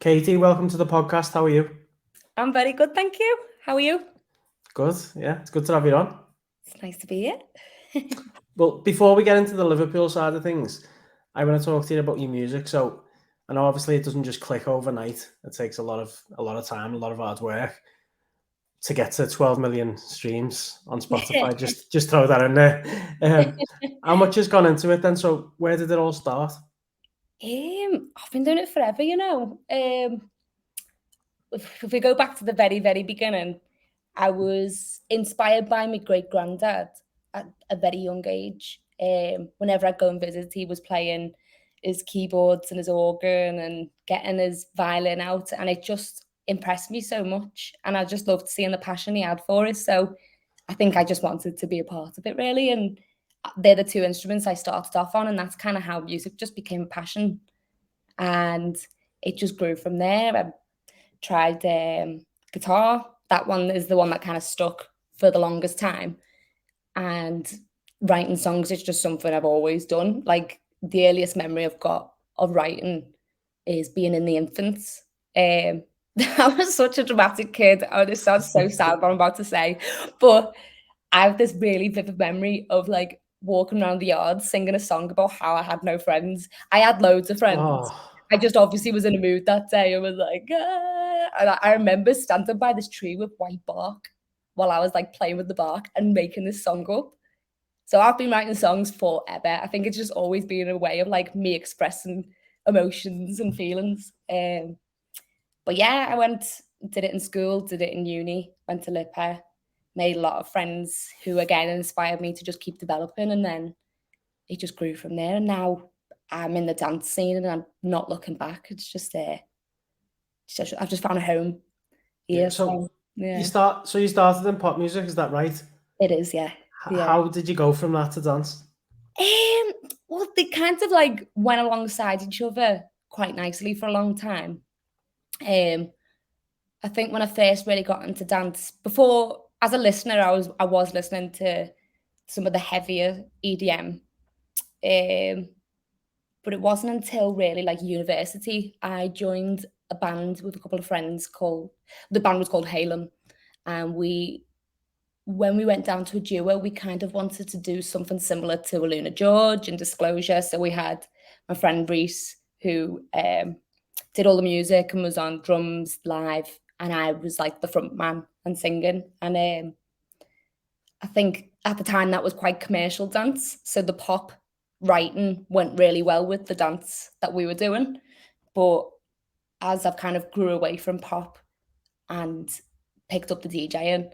Katy, welcome to the podcast. How are you? I'm very good, thank you. How are you? Good. Yeah, it's good to have you on. It's nice to be here. Well, before we get into the Liverpool side of things, I want to talk to you about your music. So, I know obviously it doesn't just click overnight. It takes a lot of time, a lot of hard work to get to 12 million streams on Spotify. just throw that in there. How much has gone into it then? So, where did it all start? I've been doing it forever, you know. If we go back to the very, very beginning, I was inspired by my great granddad at a very young age. Whenever I'd go and visit, he was playing his keyboards and his organ and getting his violin out, and it just impressed me so much. And I just loved seeing the passion he had for it. So I think I just wanted to be a part of it, really. And they're the two instruments I started off on, and that's kind of how music just became a passion. And it just grew from there. I tried guitar. That one is the one that kind of stuck for the longest time. And writing songs is just something I've always done. Like the earliest memory I've got of writing is being in the infants. I was such a dramatic kid. Oh, this sounds so sad what I'm about to say. But I have this really vivid memory of like walking around the yard singing a song about how I had no friends. I had loads of friends. Oh, I just obviously was in a mood that day. I was like, ah. And I remember standing by this tree with white bark while I was like playing with the bark and making this song up. So I've been writing songs forever. I think it's just always been a way of like me expressing emotions and feelings. But yeah, did it in school, did it in uni, went to Lipa, made a lot of friends who again inspired me to just keep developing, and then it just grew from there. And now I'm in the dance scene and I'm not looking back. It's just there. I've just found a home yeah. here. So So yeah, you started in pop music, is that right? it is. Yeah, yeah. How did you go from that to dance? Well, they kind of like went alongside each other quite nicely for a long time. Um, I think when I first really got into dance, before as a listener, I was listening to some of the heavier EDM. Um, but it wasn't until really like university I joined a band with a couple of friends called the band was called Halen, and when we went down to a duo, we kind of wanted to do something similar to Aluna George and Disclosure. So we had my friend Reese who did all the music and was on drums live, and I was like the front man and singing. And I think at the time that was quite commercial dance, so the pop writing went really well with the dance that we were doing. But as I've kind of grew away from pop and picked up the DJing,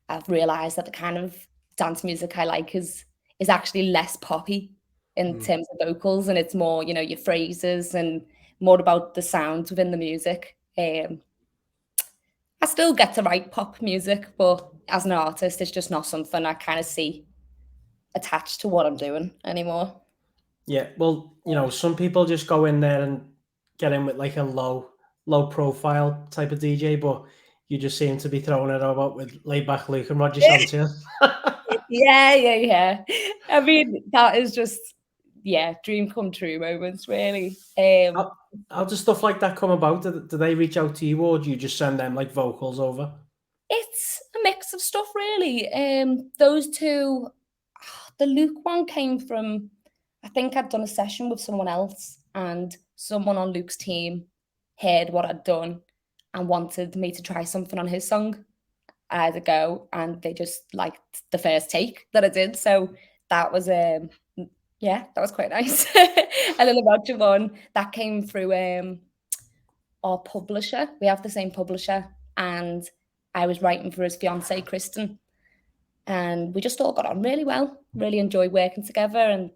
I've realised that the kind of dance music I like is actually less poppy in Mm. terms of vocals, and it's more, you know, your phrases and more about the sounds within the music. I still get to write pop music, but as an artist, it's just not something I kind of see attached to what I'm doing anymore. Yeah, well, some people just go in there and get in with like a low profile type of DJ, but you just seem to be throwing it about with Laidback Luke and Roger Sanchez. Yeah, yeah, yeah. I mean, that is just, yeah, dream come true moments, really. how, how does stuff like that come about? Do they reach out to you, or do you just send them like vocals over? It's a mix of stuff, really. Those two, the Luke one came from, I think I'd done a session with someone else, and someone on Luke's team heard what I'd done and wanted me to try something on his song. I had a go, and they just liked the first take that I did. So that was yeah, that was quite nice. And then the Roger one that came through our publisher. We have the same publisher, and I was writing for his fiancee Kristen, and we just all got on really well. Really enjoyed working together,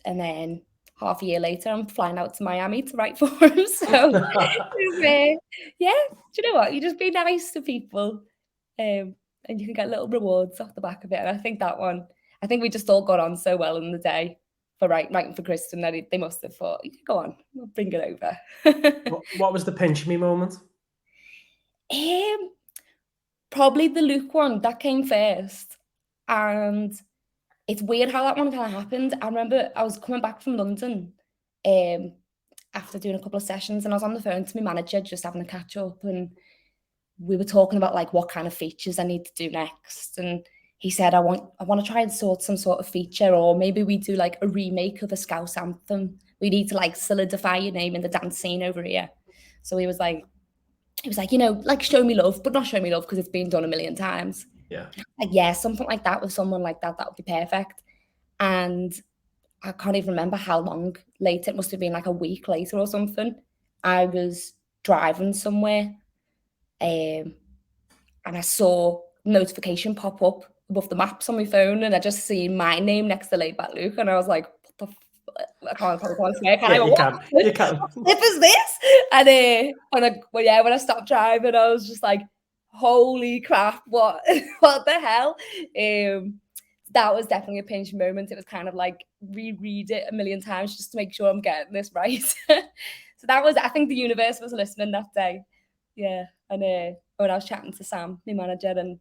and then half a year later, I'm flying out to Miami to write for him. So yeah, do you know what? You just be nice to people, and you can get little rewards off the back of it. And I think that one, I think we just all got on so well in the day for writing for Kristen that they must have thought, "You go on, we'll bring it over." What was the pinch me moment? Um, Probably the Luke one that came first, and it's weird how that one kind of happened. I remember I was coming back from London, um, after doing a couple of sessions, and I was on the phone to my manager just having a catch up, and we were talking about like what kind of features I need to do next. And he said, I want to try and sort some sort of feature, or maybe we do like a remake of a Scouse anthem. We need to like solidify your name in the dance scene over here. So he was like, you know, like Show Me Love, but not Show Me Love because it's been done a million times. Yeah. Like, yeah, something like that with someone like that would be perfect. And I can't even remember how long later, it must have been like a week later or something. I was driving somewhere, and I saw notification pop up above the maps on my phone, and I just seen my name next to Laidback Luke, and I was like, what the I can't swear, can I? You can. You can. What clip is this? And when I stopped driving, I was just like, holy crap, what the hell? That was definitely a pinch moment. It was kind of like reread it a million times just to make sure I'm getting this right. So that was, I think the universe was listening that day. Yeah. And when I was chatting to Sam, my manager, and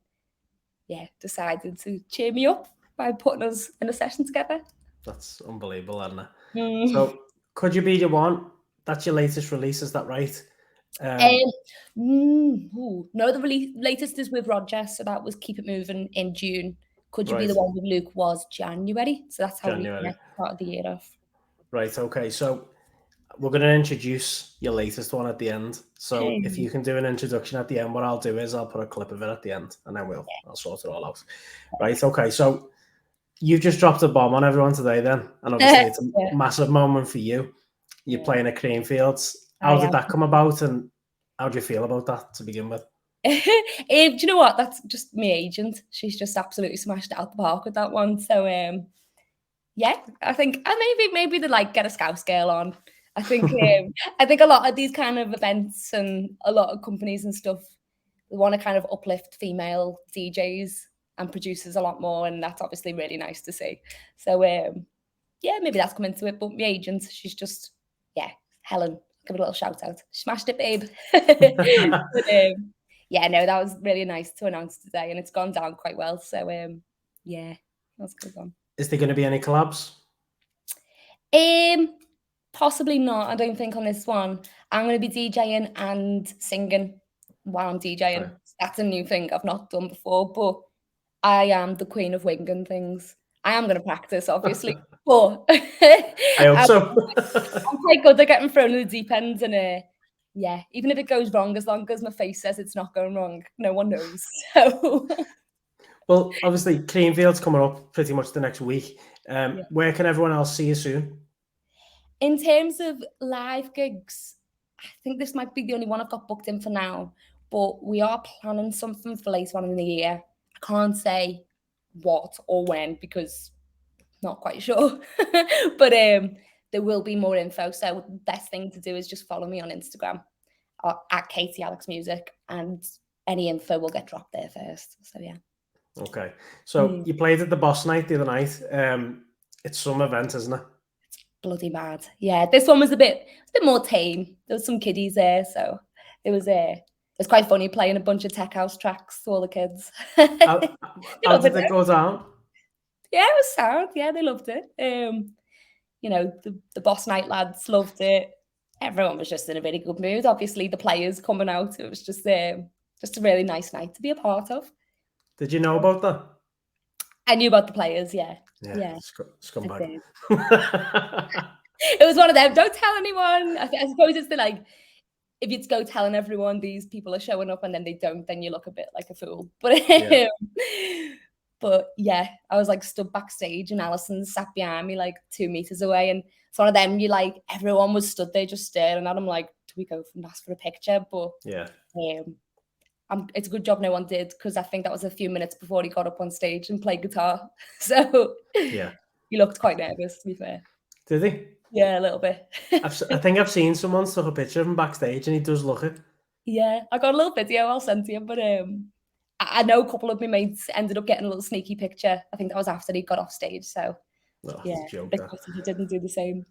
yeah, decided to cheer me up by putting us in a session together. That's unbelievable, isn't it? Mm. So, Could You Be the One? That's your latest release, is that right? No, the latest is with Roger, so that was Keep It Moving in June. Could You Be the One with Luke was January, so that's how we started the year off. Right, okay, so we're going to introduce your latest one at the end. So if you can do an introduction at the end, what I'll do is I'll put a clip of it at the end, and then I'll sort it all out. Right, okay, so you've just dropped a bomb on everyone today then, and obviously it's a massive moment for you. You're playing at Creamfields. How did that come about, and how do you feel about that to begin with? Do you know what? That's just my agent. She's just absolutely smashed it out the park with that one. So yeah, I think maybe they like get a Scouse girl on. I think I think a lot of these kind of events and a lot of companies and stuff, they want to kind of uplift female DJs and producers a lot more, and that's obviously really nice to see. So yeah, maybe that's come into it. But my agent, she's just Helen, give it a little shout out. Smashed it, babe. But, yeah, no, that was really nice to announce today, and it's gone down quite well. So yeah, that's good one. Is there going to be any collabs? Possibly not. I don't think on this one. I'm going to be DJing and singing while I'm DJing. Right. That's a new thing I've not done before, but I am the queen of winging things. I am going to practice, obviously, but I hope so. I'm quite good at getting thrown in the deep end, and yeah, even if it goes wrong, as long as my face says it's not going wrong, no one knows. So. Well, obviously, Creamfields coming up pretty much the next week. Where can everyone else see you soon? In terms of live gigs, I think this might be the only one I've got booked in for now, but we are planning something for later on in the year. I can't say what or when because I'm not quite sure, but there will be more info. So the best thing to do is just follow me on Instagram at Katy Alex Music, and any info will get dropped there first. So yeah. Okay. So you played at the Boss Night the other night. It's some event, isn't it? It's bloody mad. Yeah, this one was a bit more tame. There was some kiddies there, so it was quite funny playing a bunch of tech house tracks to all the kids. How did it go down? Yeah, it was sound. Yeah, they loved it. You know, the Boss Night lads loved it. Everyone was just in a really good mood. Obviously, the players coming out. It was just a really nice night to be a part of. Did you know about that? I knew about the players, yeah. Scumbag. It was one of them. Don't tell anyone. I suppose it's the like, if you go telling everyone these people are showing up and then they don't, then you look a bit like a fool. But yeah, I was like stood backstage and Alison sat behind me like 2 meters away, and it's one of them. You like everyone was stood there just staring at him like, do we go and ask for a picture? But yeah. It's a good job no one did, because I think that was a few minutes before he got up on stage and played guitar. So yeah, he looked quite nervous, to be fair. Did he? Yeah, a little bit. I think I've seen someone took a picture of him backstage, and he does look it. Yeah, I got a little video I'll send to you, but I know a couple of my mates ended up getting a little sneaky picture. I think that was after he got off stage. So yeah, he didn't do the same.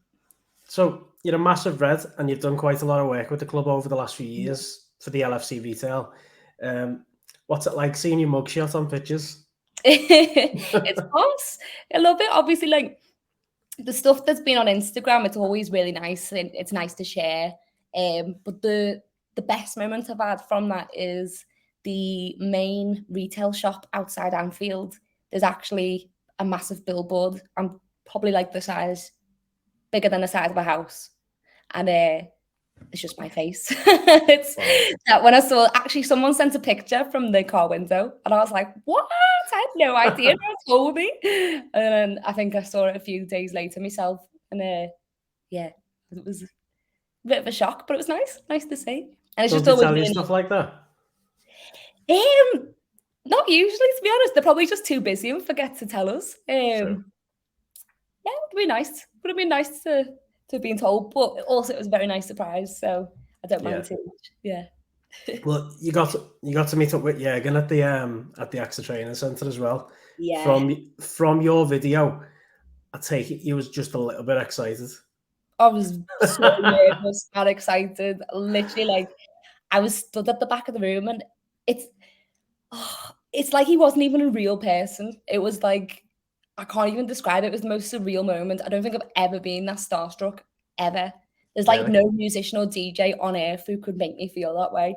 So you're a massive Red, and you've done quite a lot of work with the club over the last few years for the LFC retail. What's it like seeing your mugshot on pictures? It's nice. I love it. Obviously, like the stuff that's been on Instagram, it's always really nice and it's nice to share. But the best moment I've had from that is the main retail shop outside Anfield. There's actually a massive billboard. I'm probably like bigger than the size of a house. And it's just my face. It's that when I saw, actually someone sent a picture from the car window and I was like, what? I had no idea. No one told me. And then I think I saw it a few days later myself. And yeah, it was a bit of a shock, but it was nice to see. And it's Don't just they always tell you been stuff like that? not usually, to be honest. They're probably just too busy and forget to tell us. True. Yeah, it would be nice. Would have been nice to have been told, but also it was a very nice surprise. So I don't mind too much. Yeah. Well, you got to meet up with Jurgen at the AXA training centre as well. Yeah. From your video, I take it you was just a little bit excited. I was so nervous and excited. Literally, like I was stood at the back of the room, and it's like he wasn't even a real person. It was like I can't even describe it. It was the most surreal moment. I don't think I've ever been that starstruck ever. There's like Really? no musician or DJ on earth who could make me feel that way.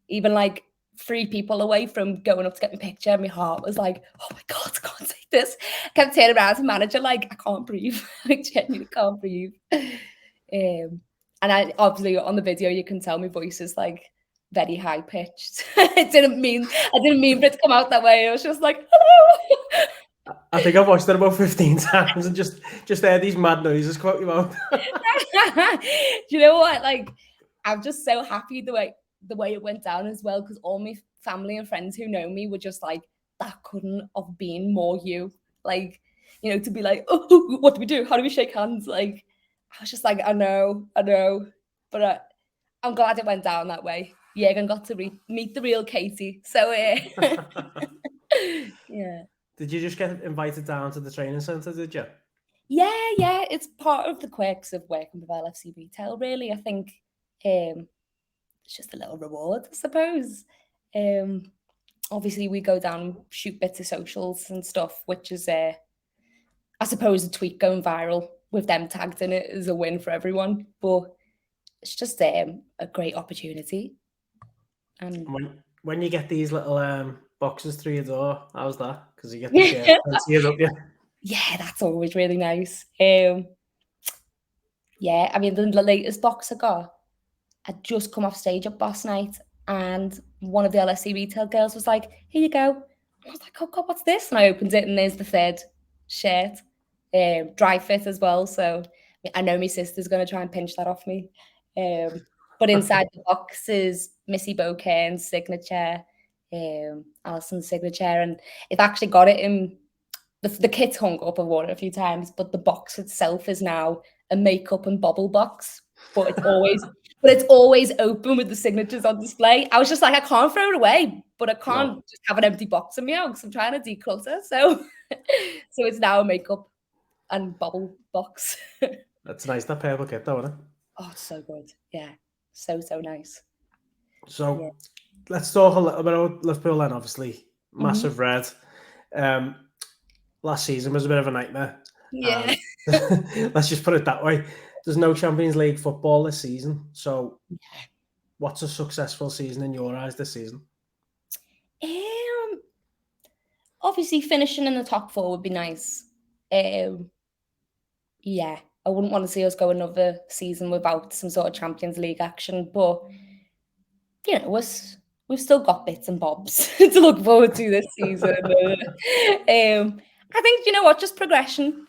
Even like 3 people away from going up to get my picture, my heart was like, oh my God, I can't take this. I kept turning around to the manager like, I can't breathe. I genuinely can't breathe. And I obviously on the video you can tell my voice is like very high pitched. I didn't mean for it to come out that way. I was just like, hello. I think I've watched it about 15 times and just heard these mad noises come out your mouth. Do you know what? Like, I'm just so happy the way it went down as well, because all my family and friends who know me were just like, that couldn't have been more you. Like, you know, to be like, oh, what do we do? How do we shake hands? Like, I was just like, I know. But I'm glad it went down that way. Jurgen got to meet the real Katy. So, yeah. Did you just get invited down to the training centre, did you? Yeah. It's part of the quirks of working with LFC Retail, really. I think it's just a little reward, I suppose. Obviously, we go down and shoot bits of socials and stuff, which is, I suppose, a tweet going viral with them tagged in it is a win for everyone. But it's just a great opportunity. And when you get these little boxes through your door, how's that? Because you get the shirt sent to you, don't you? Yeah, that's always really nice. Yeah, I mean, the latest box I got, I'd just come off stage at Boss Night, and one of the LSE retail girls was like, here you go. I was like, oh God, what's this? And I opened it, and there's the 3rd shirt, dry fit as well. So I know my sister's going to try and pinch that off me. But inside the box is Missy Bocane's signature, Alison's signature, and they've actually got it in the kit's hung up. I've worn it a few times, but the box itself is now a makeup and bubble box. But it's always open with the signatures on display. I was just like, I can't throw it away, but I can't just have an empty box in my house. I'm trying to declutter. So it's now a makeup and bubble box. That's nice, that purple kit though, isn't it? Oh, it's so good. Yeah. So nice. So let's talk a little bit about Liverpool then, obviously. Massive red. Last season was a bit of a nightmare. Yeah. Let's just put it that way. There's no Champions League football this season. So what's a successful season in your eyes this season? Obviously finishing in the top 4 would be nice. Yeah, I wouldn't want to see us go another season without some sort of Champions League action, but you know, we've still got bits and bobs to look forward to this season. I think, you know what, just progression.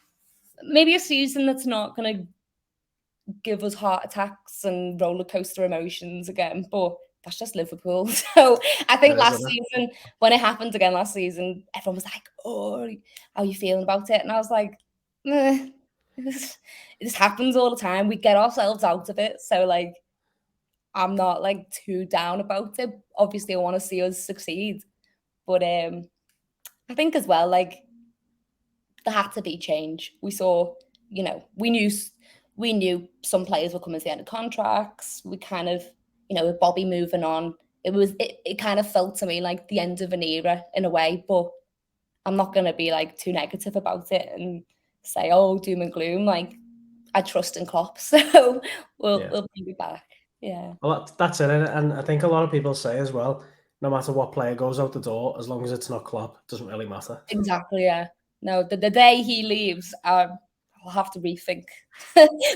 Maybe a season that's not going to give us heart attacks and roller coaster emotions again, but that's just Liverpool. So I think last season, when it happened again last season, everyone was like, oh, how are you feeling about it? And I was like, this happens all the time. We get ourselves out of it. So like, I'm not like too down about it. Obviously, I want to see us succeed. But I think as well, like, there had to be change. We saw, you know, we knew some players were coming to the end of contracts. We kind of, you know, with Bobby moving on, it kind of felt to me like the end of an era in a way, but I'm not going to be like too negative about it and say, oh, doom and gloom. Like, I trust in Klopp, so we'll bring it back. Yeah. Well, that's it, and I think a lot of people say as well, no matter what player goes out the door, as long as it's not Klopp, it doesn't really matter. Exactly, yeah. No, the day he leaves, I'll have to rethink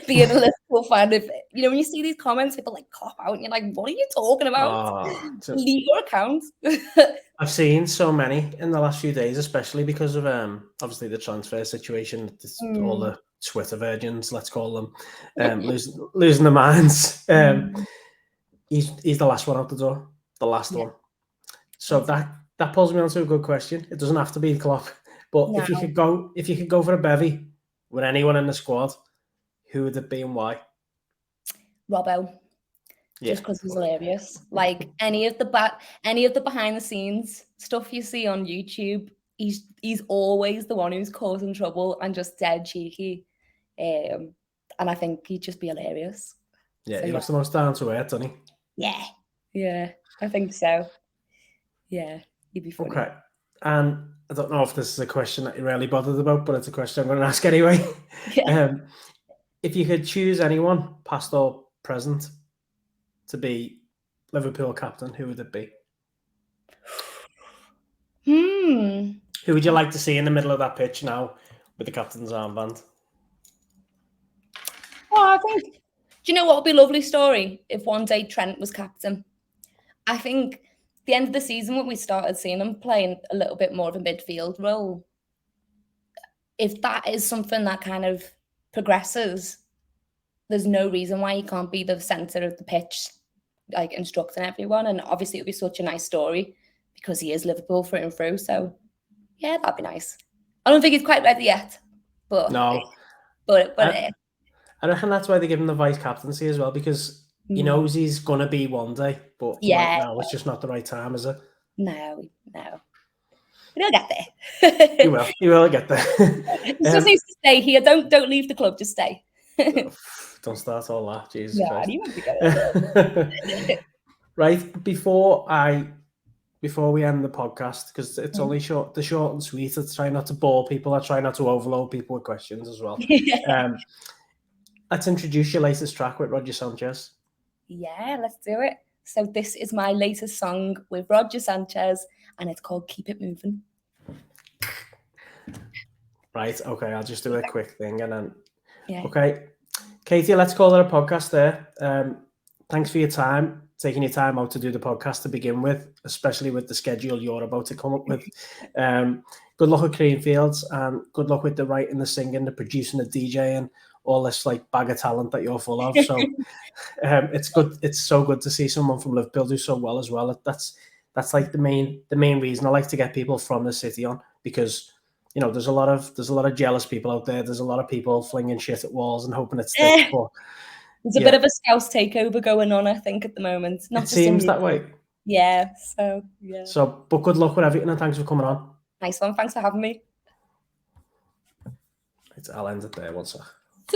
being a Liverpool fan. If when you see these comments, people like Klopp out, and you're like, what are you talking about? Delete your account. I've seen so many in the last few days, especially because of obviously the transfer situation, all the Twitter virgins, let's call them, losing their minds. He's the last one out the door, the last one. So that pulls me onto a good question. It doesn't have to be Klopp, but if you could go for a bevy with anyone in the squad, who would it be and why? Robbo. Just because he's hilarious. Like any of the behind the scenes stuff you see on YouTube, he's always the one who's causing trouble and just dead cheeky. And I think he'd just be hilarious. Yeah, he looks the most down to earth, doesn't he? Yeah, I think so. Yeah, he'd be funny. Okay. And I don't know if this is a question that you're really bothered about, but it's a question I'm going to ask anyway. Yeah. If you could choose anyone, past or present, to be Liverpool captain, who would it be? Who would you like to see in the middle of that pitch now with the captain's armband? Well, I think, do you know what would be a lovely story if one day Trent was captain? I think the end of the season when we started seeing him playing a little bit more of a midfield role, if that is something that kind of progresses, there's no reason why he can't be the centre of the pitch, like instructing everyone. And obviously it would be such a nice story because he is Liverpool through and through. So yeah, that'd be nice. I don't think he's quite ready yet, but no. But I reckon that's why they give him the vice captaincy as well, because he knows he's gonna be one day, but right now it's just not the right time, is it? No. He'll get there. He will get there. He just needs to stay here. Don't leave the club. Just stay. Don't start all that, Jesus Christ. You won't be going. Right, before we end the podcast, because it's only short and sweet. I try not to bore people. I try not to overload people with questions as well. Let's introduce your latest track with Roger Sanchez. Yeah, let's do it. So this is my latest song with Roger Sanchez, and it's called Keep It Moving. Right, okay, I'll just do a quick thing and then... Yeah. Okay, Katy, let's call it a podcast there. Thanks for your time, taking your time out to do the podcast to begin with, especially with the schedule you're about to come up with. Good luck with Creamfields, and good luck with the writing, the singing, the producing, the DJing, all this like bag of talent that you're full of. So it's good. It's so good to see someone from Liverpool do so well as well. That's like the main reason I like to get people from the city on, because there's a lot of jealous people out there. There's a lot of people flinging shit at walls and hoping it's thick. But there's a bit of a Scouse takeover going on, I think, at the moment. It seems that way. Yeah. So yeah. So, but good luck with everything, and thanks for coming on. Nice one. Thanks for having me. I'll end it there. 1 sec.